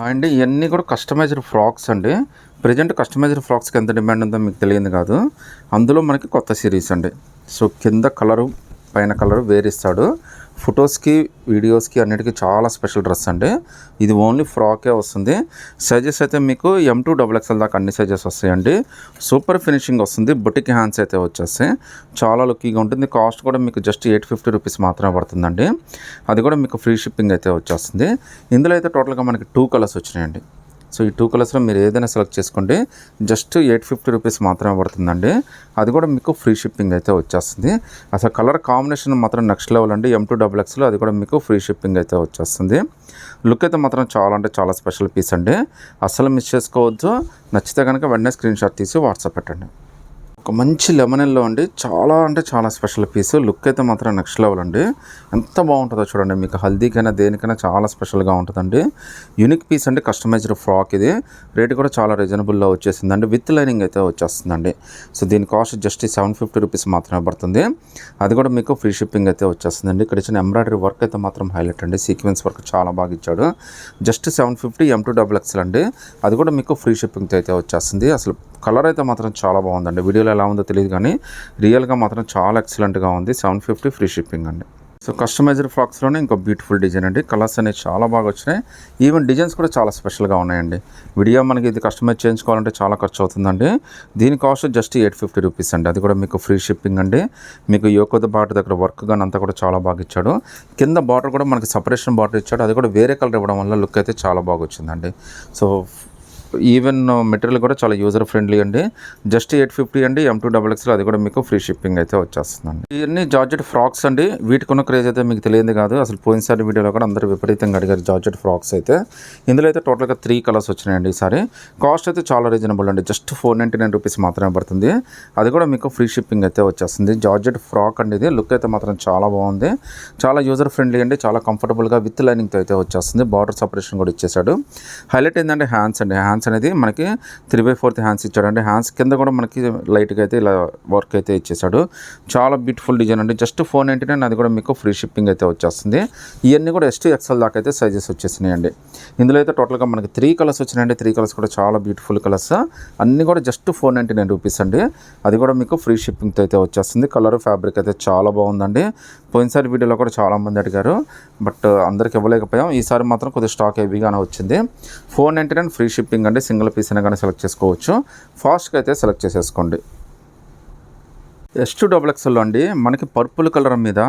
అండి ఇవన్నీ కూడా కస్టమైజ్డ్ ఫ్రాక్స్ అండి. ప్రెజెంట్ కస్టమైజ్డ్ ఫ్రాక్స్కి ఎంత డిమాండ్ ఉందో మీకు తెలియదు కాదు. అందులో మనకి కొత్త సిరీస్ అండి. సో కింద కలరు పైన కలరు వేరిస్తాడు. ఫొటోస్కి వీడియోస్కి అన్నిటికీ చాలా స్పెషల్ డ్రెస్ అండి. ఇది ఓన్లీ ఫ్రాకే వస్తుంది. సైజెస్ అయితే మీకు M2XXL దాకా అన్ని సైజెస్ వస్తాయండి. సూపర్ ఫినిషింగ్ వస్తుంది. బొటిక్ హ్యాండ్స్ అయితే వచ్చేస్తాయి. చాలా లుక్కీగా ఉంటుంది. కాస్ట్ కూడా మీకు జస్ట్ 850 రూపీస్ మాత్రమే పడుతుందండి. అది కూడా మీకు ఫ్రీ షిప్పింగ్ అయితే వచ్చేస్తుంది. ఇందులో అయితే టోటల్గా మనకి 2 కలర్స్ వచ్చినాయండి. సో ఈ 2 కలర్స్లో మీరు ఏదైనా సెలెక్ట్ చేసుకోండి. జస్ట్ 850 రూపీస్ మాత్రమే పడుతుందండి. అది కూడా మీకు ఫ్రీ షిప్పింగ్ అయితే వచ్చేస్తుంది. అసలు కలర్ కాంబినేషన్ మాత్రం నెక్స్ట్ లెవెల్ అండి. M2XXL అది కూడా మీకు ఫ్రీ షిప్పింగ్ అయితే వచ్చేస్తుంది. లుక్ అయితే మాత్రం చాలా అంటే చాలా స్పెషల్ పీస్ అండి. అస్సలు మిస్ చేసుకోవద్దు. నచ్చితే కనుక వెంటనే స్క్రీన్ షాట్ తీసి వాట్సాప్ పెట్టండి. ఒక మంచి లెమన్ ఎల్లో అండి. చాలా అంటే చాలా స్పెషల్ పీస్. లుక్ అయితే మాత్రం నెక్స్ట్ లెవెల్ అండి. ఎంత బాగుంటుందో చూడండి. మీకు హల్దీకైనా దేనికైనా చాలా స్పెషల్గా ఉంటుందండి. యూనిక్ పీస్ అండి. కస్టమైజ్డ్ ఫ్రాక్ ఇది. రేట్ కూడా చాలా రీజనబుల్లో వచ్చేసిందండి. విత్ లైనింగ్ అయితే వచ్చేస్తుందండి. సో దీని కాస్ట్ జస్ట్ 750 రూపీస్ మాత్రమే పడుతుంది. అది కూడా మీకు ఫ్రీ షిప్పింగ్ అయితే వచ్చేస్తుందండి. ఇక్కడ ఇచ్చిన ఎంబ్రాయిడరీ వర్క్ అయితే మాత్రం హైలైట్ అండి. సీక్వెన్స్ వర్క్ చాలా బాగా ఇచ్చాడు. జస్ట్ 750 M2XXL అండి. అది కూడా మీకు ఫ్రీ షిప్పింగ్తో అయితే వచ్చేస్తుంది. అసలు కలర్ అయితే మాత్రం చాలా బాగుందండి. వీడియోలో ఎలా ఉందో తెలియదు కానీ రియల్గా మాత్రం చాలా ఎక్సలెంట్గా ఉంది. 750 ఫ్రీ షిప్పింగ్ అండి. సో కస్టమైజ్డ్ ఫ్రాక్స్లోనే ఇంకో బ్యూటిఫుల్ డిజైన్ అండి. కలర్స్ అనేవి చాలా బాగా వచ్చినాయి. ఈవెన్ డిజైన్స్ కూడా చాలా స్పెషల్గా ఉన్నాయండి. విడియో మనకి ఇది కస్టమైజ్ చేయించుకోవాలంటే చాలా ఖర్చు అవుతుందండి. దీని కాస్ట్ జస్ట్ 850 రూపీస్ అండి. అది కూడా మీకు ఫ్రీ షిప్పింగ్ అండి. మీకు యోకోద బార్డర్ దగ్గర వర్క్ కానీ అంతా కూడా చాలా బాగా ఇచ్చాడు. కింద బార్డర్ కూడా మనకి సపరేషన్ బార్డర్ ఇచ్చాడు. అది కూడా వేరే కలర్ ఇవ్వడం వల్ల లుక్ అయితే చాలా బాగా వచ్చిందండి. సో ఈవెన్ మెటీరియల్ కూడా చాలా యూజర్ ఫ్రెండ్లీ అండి. జస్ట్ 850 అండి. M2XXL అది కూడా మీకు ఫ్రీ షిప్పింగ్ అయితే వచ్చేస్తుందండి. ఇవన్నీ జార్జెట్ ఫ్రాక్స్ అండి. వీటికున్న క్రేజ్ అయితే మీకు తెలియదు కాదు. అసలు పోయినసారి వీడియోలో కూడా అందరూ విపరీతంగా అడిగారు జార్జెట్ ఫ్రాక్స్ అయితే. ఇందులో అయితే టోటల్గా 3 కలర్స్ వచ్చినాయండి. ఈసారి కాస్ట్ అయితే చాలా రీజనబుల్ అండి. జస్ట్ 499 రూపీస్ మాత్రమే పడుతుంది. అది కూడా మీకు ఫ్రీ షిప్పింగ్ అయితే వచ్చేస్తుంది. జార్జెట్ ఫ్రాక్ అండి. ఇది లుక్ అయితే మాత్రం చాలా బాగుంది. చాలా యూజర్ ఫ్రెండ్లీ అండి. చాలా కంఫర్టబుల్గా విత్ లైనింగ్తో అయితే వచ్చేస్తుంది. బార్డర్ సపరేషన్ కూడా ఇచ్చేసాడు. హైలైట్ ఏంటంటే హ్యాండ్స్ అండి. హ్యాండ్స్ అనేది మనకి 3/4 హ్యాండ్స్ ఇచ్చాడండి. హ్యాండ్స్ కింద కూడా మనకి లైట్గా అయితే ఇలా వర్క్ అయితే ఇచ్చేసాడు. చాలా బ్యూటిఫుల్ డిజైన్ అండి. జస్ట్ 499. అది కూడా మీకు ఫ్రీ షిప్పింగ్ అయితే వచ్చేస్తుంది. ఇవన్నీ కూడా S2XL దాకా అయితే సైజెస్ వచ్చేసినాయండి. ఇందులో అయితే టోటల్గా మనకి 3 కలర్స్ వచ్చినాయండి. 3 కలర్స్ కూడా చాలా బ్యూటిఫుల్ కలర్స్. అన్నీ కూడా జస్ట్ 499 రూపీస్ అండి. అది కూడా మీకు ఫ్రీ షిప్పింగ్తో అయితే వచ్చేస్తుంది. కలర్ ఫ్యాబ్రిక్ అయితే చాలా బాగుందండి. పోయినసారి వీడియోలో కూడా చాలామంది అడిగారు, బట్ అందరికి ఇవ్వలేకపోయాం. ఈసారి మాత్రం కొద్దిగా స్టాక్ హెవీగానే వచ్చింది. 499 ఫ్రీ షిప్పింగ్ అండి. సింగిల్ పీస్ అయినా కానీ సెలెక్ట్ చేసుకోవచ్చు. ఫాస్ట్గా అయితే సెలెక్ట్ చేసేసుకోండి. S2XXL అండి. మనకి పర్పుల్ కలర్ మీద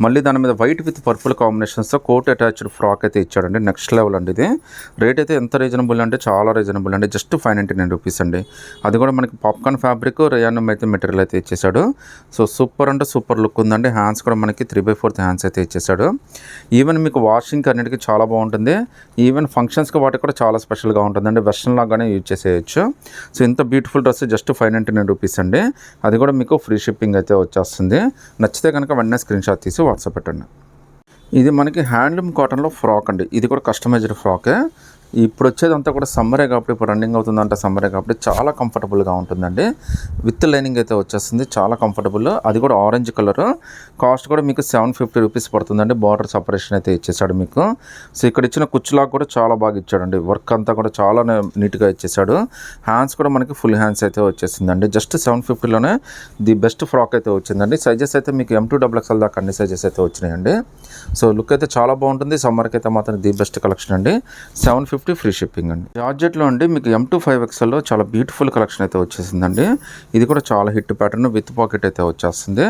మళ్ళీ దాని మీద వైట్ విత్ పర్పుల్ కాంబినేషన్స్తో కోట్ అటాచ్డ్ ఫ్రాక్ అయితే ఇచ్చాడండి. నెక్స్ట్ లెవెల్ అండి. ఇది రేట్ అయితే ఎంత రీజనబుల్ అంటే చాలా రీజనబుల్ అండి. జస్ట్ 599 రూపీస్ అండి. అది కూడా మనకి పాప్కార్న్ ఫ్యాబ్రిక్ రేయాన్ అయితే మెటీరియల్ అయితే ఇచ్చేసాడు. సో సూపర్ అంటే సూపర్ లుక్ ఉందండి. హ్యాండ్స్ కూడా మనకి 3/4 హ్యాండ్స్ అయితే ఇచ్చేసాడు. ఈవెన్ మీకు వాషింగ్కి అన్నిటికీ చాలా బాగుంటుంది. ఈవెన్ ఫంక్షన్స్కి వాటికి కూడా చాలా స్పెషల్గా ఉంటుందండి. వెస్ట్రన్ లాగానే యూజ్ చేసేయచ్చు. సో ఇంత బ్యూటిఫుల్ డ్రెస్ జస్ట్ 599 రూపీస్ అండి. అది కూడా మీకు ఫ్రీ షిప్పింగ్ అయితే వచ్చేస్తుంది. నచ్చితే కనుక వెంటనే స్క్రీన్ షాట్ తీసి వాట్సాప్ పెట్టండి. ఇది మనకి హ్యాండ్లూమ్ కాటన్లో ఫ్రాక్ అండి. ఇది కూడా కస్టమైజ్డ్ ఫ్రాకే. ఇప్పుడు వచ్చేదంతా కూడా సమ్మరే కాబట్టి, ఇప్పుడు రన్నింగ్ అవుతుందంటే సమ్మరే కాబట్టి చాలా కంఫర్టబుల్గా ఉంటుందండి. విత్ లైనింగ్ అయితే వచ్చేస్తుంది. చాలా కంఫర్టబుల్. అది కూడా ఆరెంజ్ కలర్. కాస్ట్ కూడా మీకు 750 రూపీస్ పడుతుందండి. బార్డర్ సపరేషన్ అయితే ఇచ్చేసాడు మీకు. సో ఇక్కడ ఇచ్చిన కుచ్చులాగా కూడా చాలా బాగా ఇచ్చాడండి. వర్క్ అంతా కూడా చాలా నీట్గా ఇచ్చేసాడు. హ్యాండ్స్ కూడా మనకి ఫుల్ హ్యాండ్స్ అయితే వచ్చేసిందండి. జస్ట్ 750లోనే ది బెస్ట్ ఫ్రాక్ అయితే వచ్చిందండి. సైజెస్ అయితే మీకు M2XXL దాకా అన్ని సైజెస్ అయితే వచ్చినాయండి. సో లుక్ అయితే చాలా బాగుంటుంది. సమ్మర్కి అయితే మాత్రం ది బెస్ట్ కలెక్షన్ అండి. 750 ఫ్రీ షిప్పింగ్ అండి. జార్జెట్లో అండి మీకు M2XXLలో చాలా బ్యూటిఫుల్ కలెక్షన్ అయితే వచ్చేసిందండి. ఇది కూడా చాలా హిట్ ప్యాటర్న్ విత్ పాకెట్ అయితే వచ్చేస్తుంది.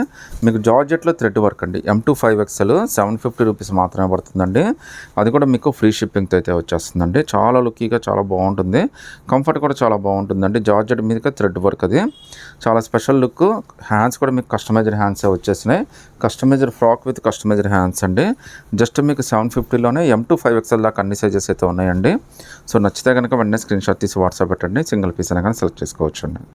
మీకు జార్జెట్లో థ్రెడ్ వర్క్ అండి. M2XXL 750 రూపీస్ మాత్రమే పడుతుందండి. అది కూడా మీకు ఫ్రీ షిప్పింగ్తో అయితే వచ్చేస్తుందండి. చాలా లుక్కీగా చాలా బాగుంటుంది. కంఫర్ట్ కూడా చాలా బాగుంటుందండి. జార్జెట్ మీదకి థ్రెడ్ వర్క్ అది చాలా స్పెషల్ లుక్. హ్యాండ్స్ కూడా మీకు కస్టమైజ్డ్ హ్యాండ్స్ వచ్చేసినాయి. Customised frock with customised hands అండి. జస్ట్ మీకు 750లోనే M2XXL దాకా అన్ని సైజెస్ అయితే ఉన్నాయండి. సో నచ్చితే కనుక వెంటనే స్క్రీన్ షాట్ తీసి వాట్సాప్ పెట్టండి. సింగిల్ పీస్ అయినా కానీ సెలెక్ట్ చేసుకోవచ్చు అండి.